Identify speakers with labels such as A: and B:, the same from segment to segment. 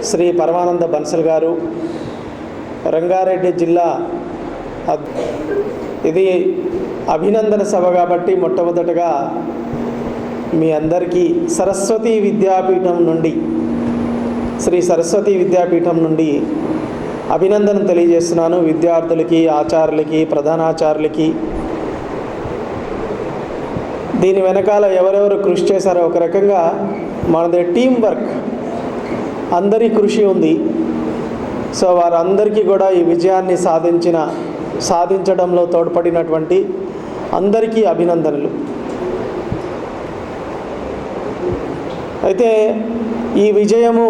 A: శ్రీ పరమానంద బన్సల్ గారు, రంగారెడ్డి జిల్లా. ఇది అభినందన సభ కాబట్టి మొట్టమొదటగా మీ అందరికీ సరస్వతి విద్యాపీఠం నుండి, శ్రీ సరస్వతి విద్యాపీఠం నుండి అభినందన తెలియజేస్తున్నాను. విద్యార్థులకి, ఆచార్యులకి, ప్రధానాచార్యులకి. దీని వెనకాల ఎవరెవరు కృషి చేశారో, ఒక రకంగా మనది టీం వర్క్, అందరి కృషి ఉంది. సో వారందరికీ కూడా ఈ విజయాన్ని సాధించడంలో తోడ్పడినటువంటి అందరికీ అభినందనలు. అయితే ఈ విజయము,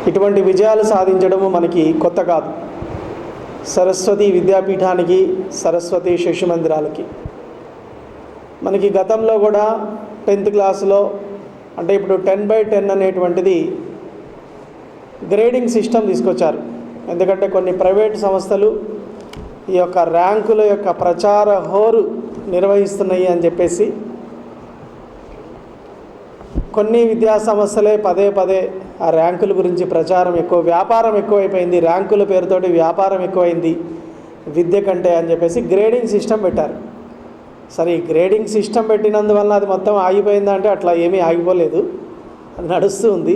A: ఇటువంటి విజయాలు సాధించడము మనకి కొత్త కాదు. సరస్వతి విద్యాపీఠానికి, సరస్వతి శిశు మందిరాలకి మనకి గతంలో కూడా 10th క్లాస్లో, అంటే ఇప్పుడు 10/10 అనేటువంటిది గ్రేడింగ్ సిస్టమ్ తీసుకొచ్చారు. ఎందుకంటే కొన్ని ప్రైవేట్ సంస్థలు ఈ యొక్క ర్యాంకుల యొక్క ప్రచార హోరు నిర్వహిస్తున్నాయి అని చెప్పేసి కొన్ని విద్యా సంస్థలే పదే ఆ ర్యాంకుల గురించి ప్రచారం ఎక్కువ, వ్యాపారం ఎక్కువైపోయింది, ర్యాంకుల పేరుతోటి వ్యాపారం ఎక్కువైంది విద్య కంటే అని చెప్పేసి గ్రేడింగ్ సిస్టమ్ పెట్టారు. సరే, ఈ గ్రేడింగ్ సిస్టమ్ పెట్టినందువల్ల అది మొత్తం ఆగిపోయిందంటే అట్లా ఏమీ ఆగిపోలేదు, అది నడుస్తూ ఉంది.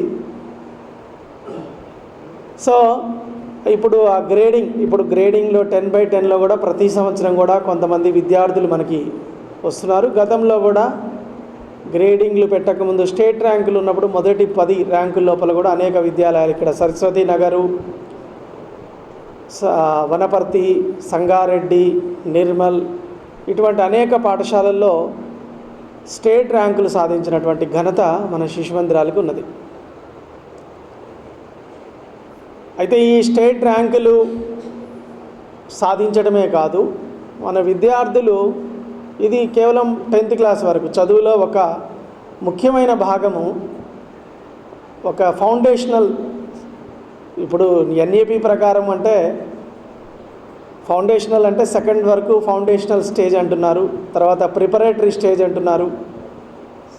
A: సో ఇప్పుడు ఆ గ్రేడింగ్లో 10/10లో కూడా ప్రతి సంవత్సరం కూడా కొంతమంది విద్యార్థులు మనకి వస్తున్నారు. గతంలో కూడా గ్రేడింగ్లు పెట్టకముందు స్టేట్ ర్యాంకులు ఉన్నప్పుడు మొదటి 10 ర్యాంకుల లోపల కూడా అనేక విద్యాలయాలు, ఇక్కడ సరస్వతి నగరు, వనపర్తి, సంగారెడ్డి, నిర్మల్, ఇటువంటి అనేక పాఠశాలల్లో స్టేట్ ర్యాంకులు సాధించినటువంటి ఘనత మన శిశు మందిరాలకు ఉన్నది. అయితే ఈ స్టేట్ ర్యాంకులు సాధించడమే కాదు, మన విద్యార్థులు, ఇది కేవలం 10th క్లాస్ వరకు చదువులో ఒక ముఖ్యమైన భాగము, ఒక ఫౌండేషనల్. ఇప్పుడు NAP ప్రకారం అంటే ఫౌండేషనల్ అంటే 2nd వరకు ఫౌండేషనల్ స్టేజ్ అంటున్నారు, తర్వాత ప్రిపరేటరీ స్టేజ్ అంటున్నారు,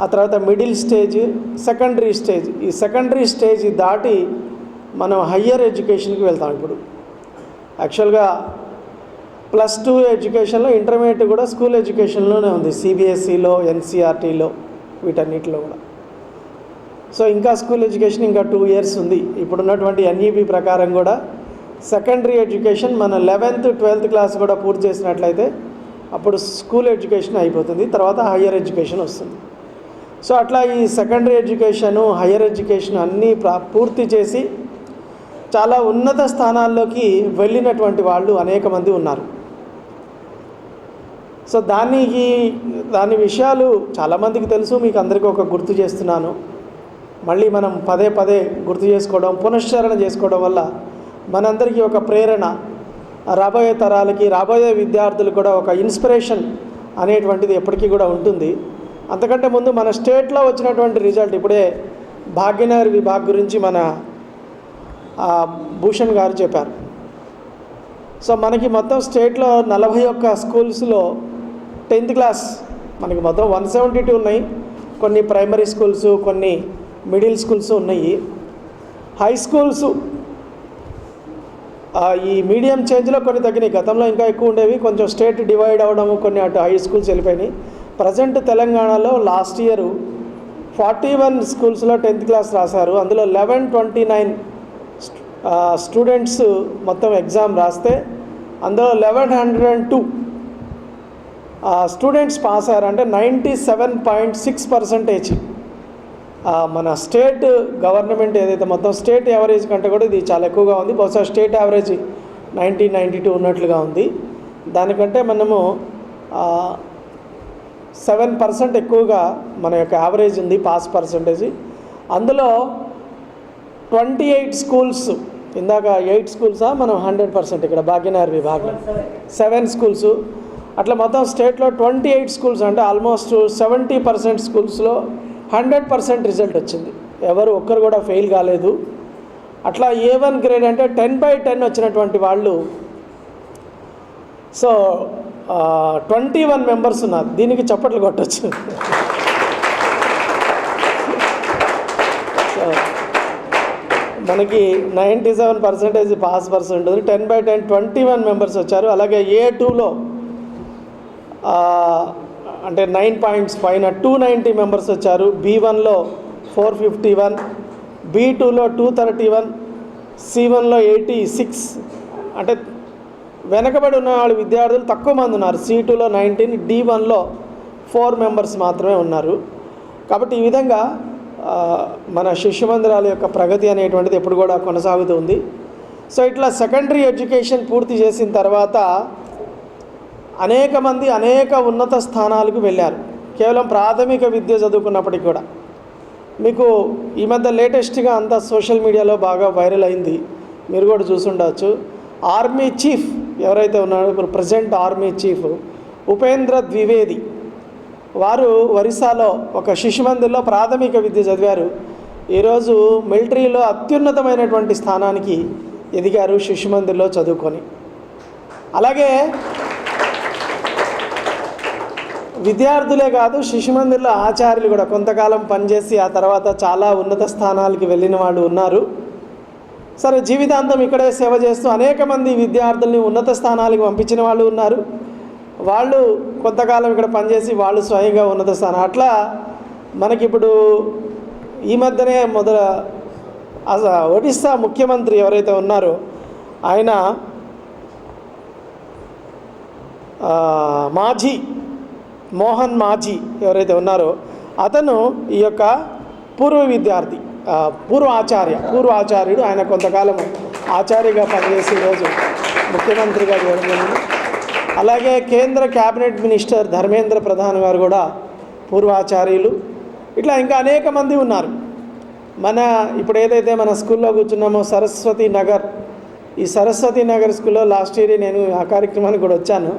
A: ఆ తర్వాత మిడిల్ స్టేజ్, సెకండరీ స్టేజ్. ఈ సెకండరీ స్టేజ్ దాటి మనం హయ్యర్ ఎడ్యుకేషన్కి వెళ్తాం. ఇప్పుడు యాక్చువల్గా +2 ఎడ్యుకేషన్లో, ఇంటర్మీడియట్ కూడా స్కూల్ ఎడ్యుకేషన్లోనే ఉంది, CBSEలో, NCERTలో, వీటన్నిటిలో కూడా. సో ఇంకా స్కూల్ ఎడ్యుకేషన్ ఇంకా 2 years ఉంది. ఇప్పుడున్నటువంటి NEP ప్రకారం కూడా సెకండరీ ఎడ్యుకేషన్ మన 11th 12th క్లాస్ కూడా పూర్తి చేసినట్లయితే అప్పుడు స్కూల్ ఎడ్యుకేషన్ అయిపోతుంది, తర్వాత హయ్యర్ ఎడ్యుకేషన్ వస్తుంది. సో అట్లా ఈ సెకండరీ ఎడ్యుకేషను, హయ్యర్ ఎడ్యుకేషన్ అన్నీ పూర్తి చేసి చాలా ఉన్నత స్థానాల్లోకి వెళ్ళినటువంటి వాళ్ళు అనేక మంది ఉన్నారు. సో దాని విషయాలు చాలామందికి తెలుసు, మీకు అందరికీ ఒక గుర్తు చేస్తున్నాను. మళ్ళీ మనం పదే గుర్తు చేసుకోవడం, పునశ్చరణ చేసుకోవడం వల్ల మనందరికీ ఒక ప్రేరణ, రాబోయే తరాలకి, రాబోయే విద్యార్థులకు కూడా ఒక ఇన్స్పిరేషన్ అనేటువంటిది ఎప్పటికీ కూడా ఉంటుంది. అంతకంటే ముందు మన స్టేట్లో వచ్చినటువంటి రిజల్ట్, ఇప్పుడే భాగ్యనగర్ విభాగ్ గురించి మన భూషణ్ గారు చెప్పారు. సో మనకి మొత్తం స్టేట్లో 41 స్కూల్స్లో 10th క్లాస్ మనకి మొత్తం 172 ఉన్నాయి. కొన్ని ప్రైమరీ స్కూల్స్, కొన్ని మిడిల్ స్కూల్స్ ఉన్నాయి. హై స్కూల్స్ ఈ మీడియం చేంజ్లో కొన్ని తగ్గినాయి, గతంలో ఇంకా ఎక్కువ ఉండేవి. కొంచెం స్టేట్ డివైడ్ అవ్వడము, కొన్ని అటు హై స్కూల్స్ వెళ్ళిపోయినాయి. ప్రజెంట్ తెలంగాణలో లాస్ట్ ఇయర్ 41 స్కూల్స్లో 10th క్లాస్ రాశారు. అందులో 1129 స్టూడెంట్స్ మొత్తం ఎగ్జామ్ రాస్తే అందులో 1102 స్టూడెంట్స్ పాస్ అయ్యారు. అంటే 97.6% మన స్టేట్ గవర్నమెంట్ ఏదైతే మొత్తం స్టేట్ యావరేజ్ కంటే కూడా ఇది చాలా ఎక్కువగా ఉంది. బహుశా స్టేట్ యావరేజ్ 90-92 ఉన్నట్లుగా ఉంది. దానికంటే మనము 7% ఎక్కువగా మన యొక్క యావరేజ్ ఉంది పాస్ పర్సంటేజ్. అందులో 28 స్కూల్స్, ఇందాక 8 స్కూల్సా మనం 100%, ఇక్కడ భాగ్యనగర్ విభాగంలో 7 స్కూల్స్, అట్లా మొత్తం స్టేట్లో 28 స్కూల్స్, అంటే ఆల్మోస్ట్ 70% స్కూల్స్లో 100% రిజల్ట్ వచ్చింది. ఎవరు ఒక్కరు కూడా ఫెయిల్ కాలేదు. అట్లా A1 గ్రేడ్ అంటే 10/10 వచ్చినటువంటి వాళ్ళు సో 21 మెంబర్స్ ఉన్నారు. దీనికి చప్పట్లు కొట్టచ్చు. సో మనకి 97% పాస్ పర్సెంట్ ఉంది. 10/10 21 మెంబర్స్ వచ్చారు. అలాగే A2లో అంటే 9 పాయింట్స్ పైన 290 మెంబర్స్ వచ్చారు. B1లో 451, B2లో 231, C1లో 86. అంటే వెనకబడి ఉన్న వాళ్ళు విద్యార్థులు తక్కువ మంది ఉన్నారు. C2లో 19, D1లో 4 మెంబర్స్ మాత్రమే ఉన్నారు. కాబట్టి ఈ విధంగా మన శిశు మందిరాల యొక్క ప్రగతి అనేటువంటిది ఎప్పుడు కూడా కొనసాగుతుంది. సో ఇట్లా సెకండరీ ఎడ్యుకేషన్ పూర్తి చేసిన తర్వాత అనేక మంది అనేక ఉన్నత స్థానాలకు వెళ్ళారు. కేవలం ప్రాథమిక విద్య చదువుకున్నప్పటికీ కూడా. మీకు ఈ మధ్య లేటెస్ట్గా అంతా సోషల్ మీడియాలో బాగా వైరల్ అయింది, మీరు కూడా చూసుండవచ్చు. ఆర్మీ చీఫ్ ఎవరైతే ఉన్నారో ఇప్పుడు present army chief Upendra Dwivedi వారు ఒరిస్సాలో ఒక శిశు మందిర్లో ప్రాథమిక విద్య చదివారు. ఈరోజు మిలిటరీలో అత్యున్నతమైనటువంటి స్థానానికి ఎదిగారు శిశు మందిర్లో చదువుకొని. అలాగే విద్యార్థులే కాదు, శిశు మందిర్లో ఆచార్యులు కూడా కొంతకాలం పనిచేసి ఆ తర్వాత చాలా ఉన్నత స్థానాలకు వెళ్ళిన వాళ్ళు ఉన్నారు. సరే, జీవితాంతం ఇక్కడే సేవ చేస్తూ అనేక మంది విద్యార్థుల్ని ఉన్నత స్థానాలకు పంపించిన వాళ్ళు ఉన్నారు. వాళ్ళు కొంతకాలం ఇక్కడ పనిచేసి వాళ్ళు స్వయంగా ఉన్నత స్థానం. అట్లా మనకిప్పుడు ఈ మధ్యనే ఒడిస్సా ముఖ్యమంత్రి ఎవరైతే ఉన్నారో ఆయన మోహన్ మాఝీ ఎవరైతే ఉన్నారో అతను ఈ యొక్క పూర్వ ఆచార్యుడు. ఆయన కొంతకాలం ఆచార్యగా పనిచేసి ఈరోజు ముఖ్యమంత్రిగా జరిగింది. అలాగే కేంద్ర క్యాబినెట్ మినిస్టర్ ధర్మేంద్ర ప్రధాన్ గారు కూడా పూర్వాచార్యులు. ఇట్లా ఇంకా అనేక మంది ఉన్నారు. ఇప్పుడు ఏదైతే మన స్కూల్లో కూర్చున్నామో సరస్వతి నగర్, ఈ సరస్వతి నగర్ స్కూల్లో లాస్ట్ ఇయర్ నేను ఆ కార్యక్రమానికి కూడా వచ్చాను.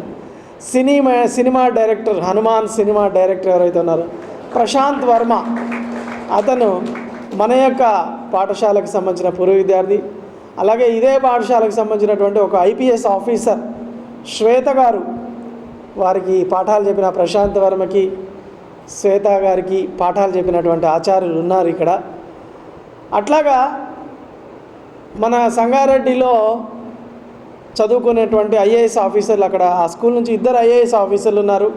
A: Cinema director, Hanuman cinema director ఎవరైతే ఉన్నారో ప్రశాంత్ వర్మ, అతను మన యొక్క పాఠశాలకు సంబంధించిన పూర్వ విద్యార్థి. అలాగే ఇదే పాఠశాలకు సంబంధించినటువంటి ఒక IPS ఆఫీసర్ శ్వేత గారు, వారికి పాఠాలు చెప్పిన ప్రశాంత్ వర్మకి, శ్వేత గారికి పాఠాలు చెప్పినటువంటి ఆచార్యులు ఉన్నారు ఇక్కడ. అట్లాగా మన సంగారెడ్డిలో చదువుకునేటువంటి IAS ఆఫీసర్లు, అక్కడ ఆ స్కూల్ నుంచి 2 IAS ఆఫీసర్లు ఉన్నారు.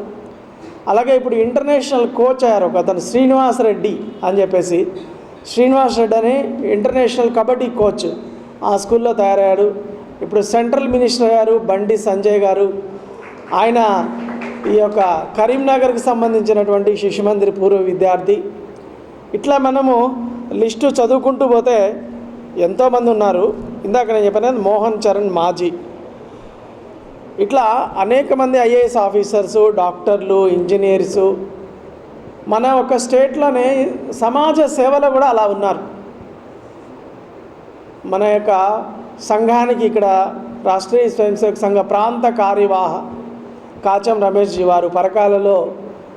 A: అలాగే ఇప్పుడు ఇంటర్నేషనల్ కోచ్ అయ్యారు ఒక అతను శ్రీనివాస్ రెడ్డి అని చెప్పేసి. శ్రీనివాస్ రెడ్డి అని ఇంటర్నేషనల్ కబడ్డీ కోచ్ ఆ స్కూల్లో తయారయ్యాడు. ఇప్పుడు సెంట్రల్ మినిస్టర్ గారు బండి సంజయ్ గారు, ఆయన ఈ యొక్క కరీంనగర్కి సంబంధించినటువంటి శిశు మందిర్ పూర్వ విద్యార్థి. ఇట్లా మనము లిస్టు చదువుకుంటూ పోతే ఎంతోమంది ఉన్నారు. ఇందాక నేను చెప్పినది మోహన్ చరణ్ మాఝీ. ఇట్లా అనేక మంది IAS ఆఫీసర్సు, డాక్టర్లు, ఇంజనీర్సు మన ఒక స్టేట్లోనే సమాజ సేవలో కూడా అలా ఉన్నారు. మన యొక్క సంఘానికి ఇక్కడ రాష్ట్రీయ స్వయంసేవక సంఘ ప్రాంత కార్యవాహ కాచం రమేష్ జీ వారు పరకాలలో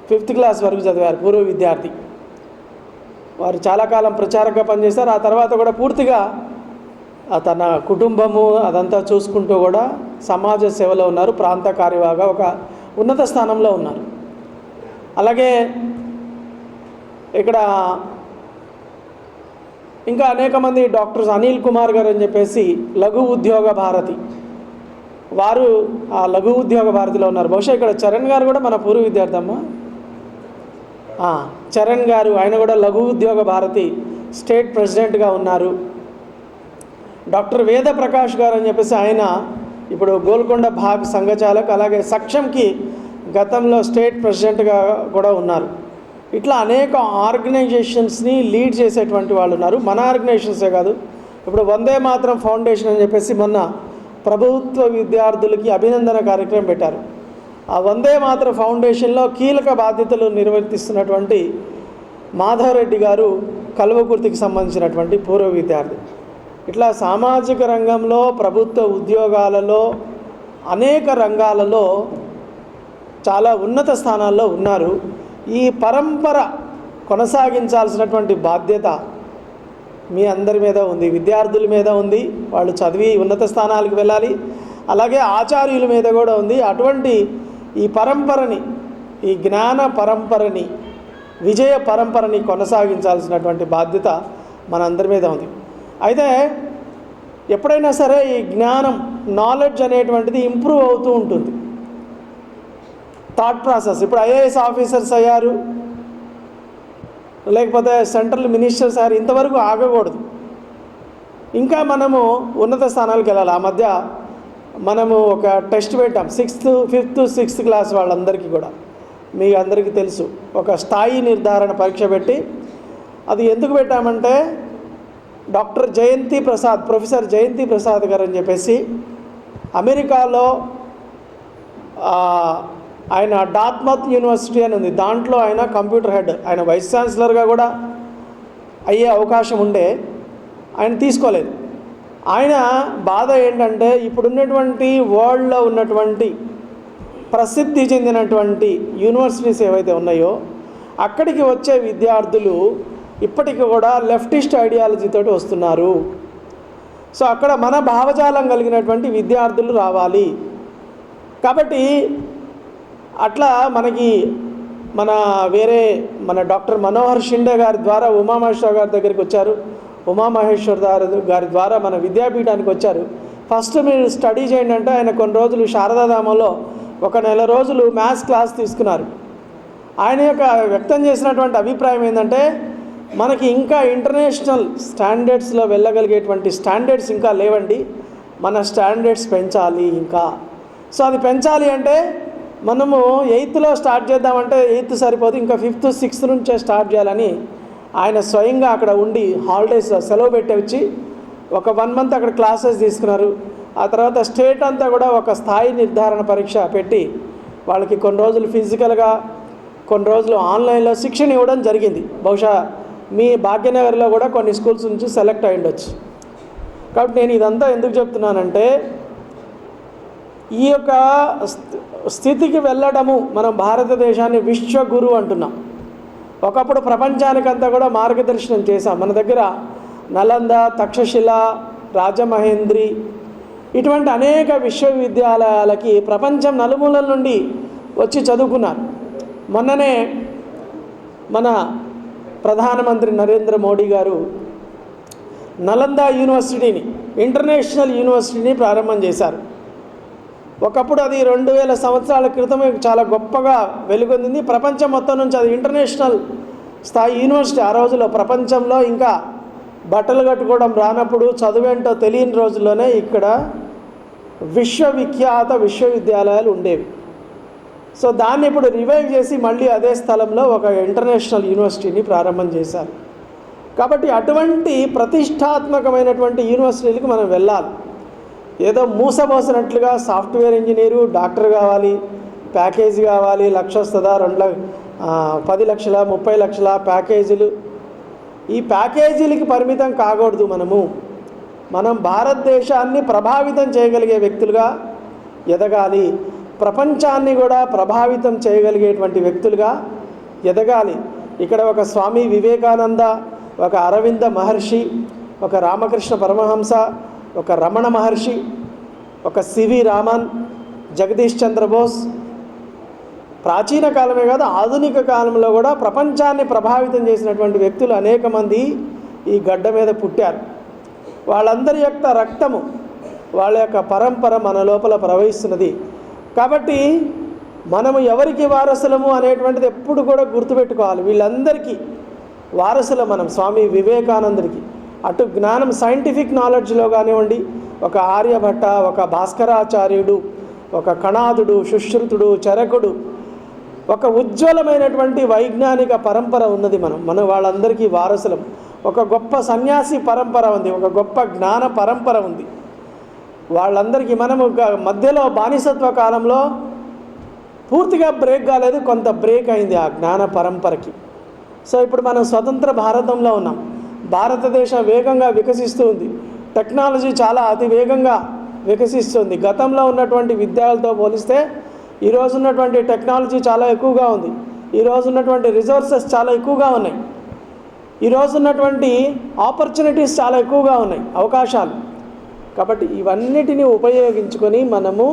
A: 5th క్లాస్ వరకు చదివారు, పూర్వ విద్యార్థి. వారు చాలా కాలం ప్రచారంగా పనిచేశారు. ఆ తర్వాత కూడా పూర్తిగా తన కుటుంబము అదంతా చూసుకుంటూ కూడా సమాజ సేవలో ఉన్నారు. ప్రాంత కార్యవాహగా ఒక ఉన్నత స్థానంలో ఉన్నారు. అలాగే ఇక్కడ ఇంకా అనేక మంది డాక్టర్స్, అనిల్ కుమార్ గారు అని చెప్పేసి లఘు ఉద్యోగ భారతి, వారు ఆ లఘు ఉద్యోగ భారతిలో ఉన్నారు. బహుశా ఇక్కడ చరణ్ గారు కూడా మన పూర్వ విద్యార్థి అమ్మ, చరణ్ గారు, ఆయన కూడా లఘు ఉద్యోగ భారతి స్టేట్ ప్రెసిడెంట్గా ఉన్నారు. డాక్టర్ వేద ప్రకాష్ గారు అని చెప్పేసి ఆయన ఇప్పుడు గోల్కొండ భాగ్ సంఘచాలక్, అలాగే సక్షంకి గతంలో స్టేట్ ప్రెసిడెంట్గా కూడా ఉన్నారు. ఇట్లా అనేక ఆర్గనైజేషన్స్ని లీడ్ చేసేటువంటి వాళ్ళు ఉన్నారు. మన ఆర్గనైజేషన్సే కాదు, ఇప్పుడు వందే మాతరం ఫౌండేషన్ అని చెప్పేసి మొన్న ప్రభుత్వ విద్యార్థులకి అభినందన కార్యక్రమం పెట్టారు. ఆ వందే మాతరం ఫౌండేషన్లో కీలక బాధ్యతలు నిర్వర్తిస్తున్నటువంటి మాధవరెడ్డి గారు కల్వకుర్తికి సంబంధించినటువంటి పూర్వ విద్యార్థి. ఇట్లా సామాజిక రంగంలో, ప్రభుత్వ ఉద్యోగాలలో, అనేక రంగాలలో చాలా ఉన్నత స్థానాల్లో ఉన్నారు. ఈ పరంపర కొనసాగించాల్సినటువంటి బాధ్యత మీ అందరి మీద ఉంది, విద్యార్థుల మీద ఉంది. వాళ్ళు చదివి ఉన్నత స్థానాలకు వెళ్ళాలి. అలాగే ఆచార్యుల మీద కూడా ఉంది. అటువంటి ఈ పరంపరని, ఈ జ్ఞాన పరంపరని, విజయ పరంపరని కొనసాగించాల్సినటువంటి బాధ్యత మనందరి మీద ఉంది. అయితే ఎప్పుడైనా సరే ఈ జ్ఞానం, నాలెడ్జ్ అనేటువంటిది ఇంప్రూవ్ అవుతూ ఉంటుంది. థాట్ ప్రాసెస్, ఇప్పుడు ఐఏఎస్ ఆఫీసర్స్ అయ్యారు, లేకపోతే సెంట్రల్ మినిస్టర్స్ అయ్యారు, ఇంతవరకు ఆగకూడదు. ఇంకా మనము ఉన్నత స్థానాలకు వెళ్ళాలి. ఆ మధ్య మనము ఒక టెస్ట్ పెట్టాం 5th 6th క్లాస్ వాళ్ళందరికీ కూడా. మీ అందరికీ తెలుసు, ఒక స్థాయి నిర్ధారణ పరీక్ష పెట్టి, అది ఎందుకు పెట్టామంటే డాక్టర్ జయంతి ప్రసాద్, ప్రొఫెసర్ జయంతి ప్రసాద్ గారు అని చెప్పేసి అమెరికాలో ఆయన డార్ట్మౌత్ యూనివర్సిటీ అని ఉంది, దాంట్లో ఆయన కంప్యూటర్ హెడ్, ఆయన వైస్ ఛాన్సలర్గా కూడా అయ్యే అవకాశం ఉండే, ఆయన తీసుకోలేదు. ఆయన బాధ ఏంటంటే ఇప్పుడున్నటువంటి వరల్డ్లో ఉన్నటువంటి ప్రసిద్ధి చెందినటువంటి యూనివర్సిటీస్ ఏవైతే ఉన్నాయో అక్కడికి వచ్చే విద్యార్థులు ఇప్పటికీ కూడా లెఫ్టిస్ట్ ఐడియాలజీతో వస్తున్నారు. సో అక్కడ మన భావజాలం కలిగినటువంటి విద్యార్థులు రావాలి. కాబట్టి అట్లా మనకి మన డాక్టర్ మనోహర్ షిండే గారి ద్వారా ఉమామహేశ్వర గారి దగ్గరికి వచ్చారు. ఉమామహేశ్వర్ గారి ద్వారా మన విద్యాపీఠానికి వచ్చారు. ఫస్ట్ మీరు స్టడీ చేయండి అంటే ఆయన కొన్ని రోజులు శారదాధామంలో 1 నెల రోజులు మ్యాథ్స్ క్లాస్ తీసుకున్నారు. ఆయన యొక్క వ్యక్తం చేసినటువంటి అభిప్రాయం ఏంటంటే మనకి ఇంకా ఇంటర్నేషనల్ స్టాండర్డ్స్లో వెళ్ళగలిగేటువంటి స్టాండర్డ్స్ ఇంకా లేవండి, మన స్టాండర్డ్స్ పెంచాలి ఇంకా. సో అది పెంచాలి అంటే మనము 8th స్టార్ట్ చేద్దామంటే 8th సరిపోదు, ఇంకా 5th 6th నుంచే స్టార్ట్ చేయాలని ఆయన స్వయంగా అక్కడ ఉండి హాలిడేస్ సెలవు పెట్టి వచ్చి ఒక 1 month అక్కడ క్లాసెస్ తీసుకున్నారు. ఆ తర్వాత స్టేట్ అంతా కూడా ఒక స్థాయి నిర్ధారణ పరీక్ష పెట్టి వాళ్ళకి కొన్ని రోజులు ఫిజికల్గా, కొన్ని రోజులు ఆన్లైన్లో శిక్షణ ఇవ్వడం జరిగింది. బహుశా మీ భాగ్యనగర్లో కూడా కొన్ని స్కూల్స్ నుంచి సెలెక్ట్ అయి ఉండొచ్చు. కాబట్టి నేను ఇదంతా ఎందుకు చెప్తున్నానంటే ఈ యొక్క స్థితికి వెళ్ళడము, మనం భారతదేశాన్ని విశ్వగురు అంటున్నాం. ఒకప్పుడు ప్రపంచానికంతా కూడా మార్గదర్శనం చేశాం. మన దగ్గర నలంద, తక్షశిల, రాజమహేంద్రి ఇటువంటి అనేక విశ్వవిద్యాలయాలకి ప్రపంచం నలుమూలల నుండి వచ్చి చదువుకున్నారు. మొన్ననే మన ప్రధానమంత్రి నరేంద్ర మోడీ గారు నలంద యూనివర్సిటీని, ఇంటర్నేషనల్ యూనివర్సిటీని ప్రారంభం చేశారు. ఒకప్పుడు అది 2000 సంవత్సరాల క్రితమే చాలా గొప్పగా వెలుగొందింది. ప్రపంచం మొత్తం నుంచి అది ఇంటర్నేషనల్ స్థాయి యూనివర్సిటీ. ఆ రోజుల్లో ప్రపంచంలో ఇంకా బట్టలు కట్టుకోవడం రానప్పుడు, చదువేంటో తెలియని రోజుల్లోనే ఇక్కడ విశ్వవిఖ్యాత విశ్వవిద్యాలయాలు ఉండేవి. సో దాన్ని ఇప్పుడు రివైవ్ చేసి మళ్ళీ అదే స్థలంలో ఒక ఇంటర్నేషనల్ యూనివర్సిటీని ప్రారంభం చేశారు. కాబట్టి అటువంటి ప్రతిష్టాత్మకమైనటువంటి యూనివర్సిటీలకు మనం వెళ్ళాలి. ఏదో మూసబోసినట్లుగా సాఫ్ట్వేర్ ఇంజనీరు, డాక్టర్ కావాలి, ప్యాకేజీ కావాలి, 1,00,000 వస్తుందా, 10 లక్షల 30 లక్షల ప్యాకేజీలు, ఈ ప్యాకేజీలకి పరిమితం కాకూడదు. మనం భారతదేశాన్ని ప్రభావితం చేయగలిగే వ్యక్తులుగా ఎదగాలి. ప్రపంచాన్ని కూడా ప్రభావితం చేయగలిగేటువంటి వ్యక్తులుగా ఎదగాలి. ఇక్కడ ఒక స్వామి వివేకానంద, ఒక అరవింద మహర్షి, ఒక రామకృష్ణ పరమహంస, ఒక రమణ మహర్షి, ఒక సివి రామన్, జగదీష్ చంద్రబోస్, ప్రాచీన కాలమే కాదు ఆధునిక కాలంలో కూడా ప్రపంచాన్ని ప్రభావితం చేసినటువంటి వ్యక్తులు అనేక మంది ఈ గడ్డ మీద పుట్టారు. వాళ్ళందరి యొక్క రక్తము, వాళ్ళ యొక్క పరంపర మన లోపల ప్రవహిస్తున్నది. కాబట్టి మనము ఎవరికి వారసులము అనేటువంటిది ఎప్పుడు కూడా గుర్తుపెట్టుకోవాలి. వీళ్ళందరికీ వారసులు మనం. స్వామి వివేకానందుడికి అటు జ్ఞానం, సైంటిఫిక్ నాలెడ్జ్లో కానివ్వండి, ఒక ఆర్యభట్ట, ఒక భాస్కరాచార్యుడు, ఒక కణాదుడు, సుశ్రుతుడు, చరకుడు, ఒక ఉజ్వలమైనటువంటి వైజ్ఞానిక పరంపర ఉన్నది. మన వాళ్ళందరికీ వారసులం. ఒక గొప్ప సన్యాసి పరంపర ఉంది, ఒక గొప్ప జ్ఞాన పరంపర ఉంది. వాళ్ళందరికీ మనము మధ్యలో బానిసత్వ కాలంలో పూర్తిగా బ్రేక్ కాలేదు, కొంత బ్రేక్ అయింది ఆ జ్ఞాన పరంపరకి. సో ఇప్పుడు మనం స్వతంత్ర భారతంలో ఉన్నాం. భారతదేశం వేగంగా వికసిస్తూ ఉంది. టెక్నాలజీ చాలా అతి వేగంగా వికసిస్తుంది. గతంలో ఉన్నటువంటి విద్యలతో పోలిస్తే ఈరోజు ఉన్నటువంటి టెక్నాలజీ చాలా ఎక్కువగా ఉంది. ఈరోజు ఉన్నటువంటి రిసోర్సెస్ చాలా ఎక్కువగా ఉన్నాయి, ఈరోజు ఉన్నటువంటి ఆపర్చునిటీస్ చాలా ఎక్కువగా ఉన్నాయి, అవకాశాలు. కాబట్టి ఇవన్నిటిని ఉపయోగించుకొని మనము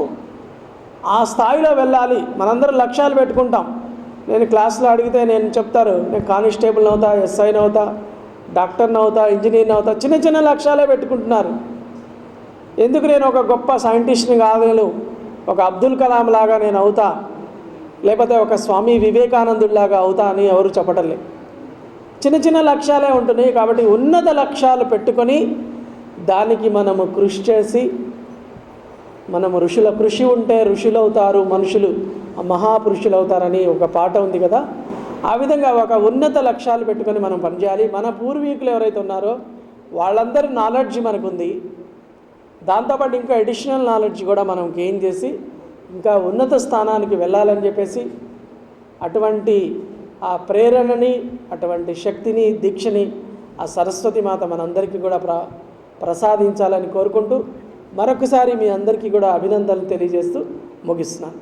A: ఆ స్థాయిలో వెళ్ళాలి. మనందరం లక్ష్యాలు పెట్టుకుంటాం. నేను క్లాస్లో అడిగితే నేను చెప్తారు, నేను కానిస్టేబుల్ని అవుతా, ఎస్ఐని అవుతా, డాక్టర్ని అవుతా, ఇంజనీర్ని అవుతా, చిన్న చిన్న లక్ష్యాలే పెట్టుకుంటున్నారు. ఎందుకు నేను ఒక గొప్ప సైంటిస్ట్ని కాగలను, ఒక అబ్దుల్ కలాం లాగా నేను అవుతా, లేకపోతే ఒక స్వామి వివేకానందుడిలాగా అవుతా అని ఎవరు చెప్పటం లేదు. చిన్న చిన్న లక్ష్యాలే ఉంటున్నాయి. కాబట్టి ఉన్నత లక్ష్యాలు పెట్టుకొని దానికి మనము కృషి చేసి, మనము ఋషుల కృషి ఉంటే ఋషులు అవుతారు, మనుషులు మహాపురుషులు అవుతారని ఒక పాట ఉంది కదా. ఆ విధంగా ఒక ఉన్నత లక్ష్యాలు పెట్టుకొని మనం పనిచేయాలి. మన పూర్వీకులు ఎవరైతే ఉన్నారో వాళ్ళందరి నాలెడ్జ్ మనకుంది, దాంతోపాటు ఇంకా అడిషనల్ నాలెడ్జ్ కూడా మనం గెయిన్ చేసి ఇంకా ఉన్నత స్థానానికి వెళ్ళాలని చెప్పేసి అటువంటి ఆ ప్రేరణని, అటువంటి శక్తిని, దీక్షని ఆ సరస్వతి మాత మనందరికీ కూడా ప్రసాదించాలని కోరుకుంటూ మరొకసారి మీ అందరికీ కూడా అభినందనలు తెలియజేస్తూ ముగిస్తున్నాను.